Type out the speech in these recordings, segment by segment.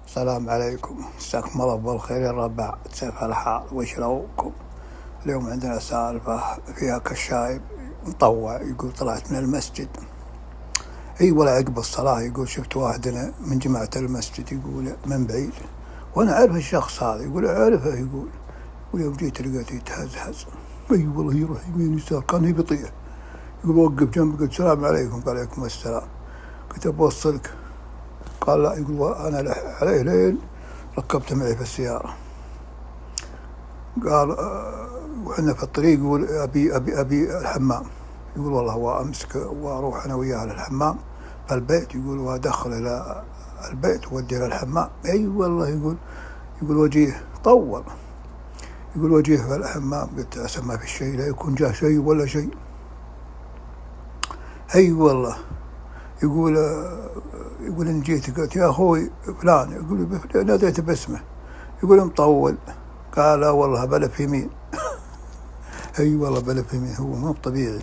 السلام عليكم، مساكم الله بالخير يا الربع. كيف الحال وشلوكم؟ اليوم عندنا سالفة فيها كشايب مطوع يقول طلعت من المسجد. ولا عقب الصلاة يقول شفت واحد من جماعة المسجد يقول من بعيد وأنا أعرف الشخص هذا، يقول أعرفه، يقول يوم جيت لقيته يتهزهز، والله يروح يمين يسار كان يطيح. يقول وقف جنبي قلت السلام عليكم، قال عليكم السلام. قلت بوصلك، قال لا، يقول أنا عليه ليل ركبته معي في السيارة. قال وحنا في الطريق يقول أبي الحمام. يقول والله هو أمسك وأروح أنا وياه للحمام في البيت، يقول وأدخل إلى البيت وودي للحمام. والله يقول وجيه طول، يقول وجيه في الحمام. قلت عسى ما في شيء، لا يكون جاه شيء ولا شيء. والله يقول إن جيت قلت يا أخوي فلان، يقول ناديت باسمه، يقول مطول. قال لا والله بلف يمين. والله بلف يمين، هو مو طبيعي.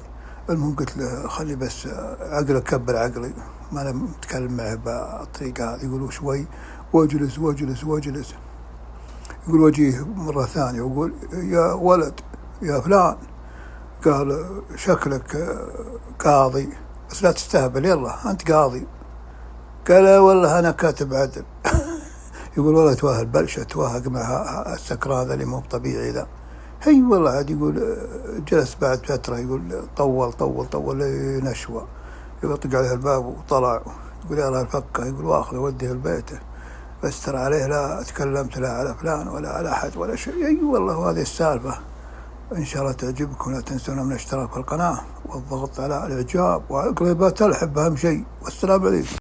المهم قلت له خلي بس عقلك، كبر عقلي، ما أنا متكلم معه بالطريقة هذه. يقول شوي واجلس واجلس واجلس. يقول وجيه مرة ثانية ويقول يا ولد يا فلان. قال شكلك قاضي بس لا تستهبل، يلا أنت قاضي. قال لا والله أنا كاتب عدل. يقول والله تواه البلشة، توافق مع السكران ذا اللي مو طبيعي ذا. والله عاد يقول جلس بعد فترة، يقول طول طول طول نشوى. يقول طق عليه الباب وطلع، يقول يلا الفكة، يقول واخذه وديه لبيته، بس ترى عليه لا تكلمت لا على فلان ولا على أحد ولا شيء. والله هذه السالفة إن شاء الله تعجبكم. لا تنسونا من الاشتراك في القناة والضغط على الإعجاب وعقلبات الحب أهم شيء. والسلام عليكم.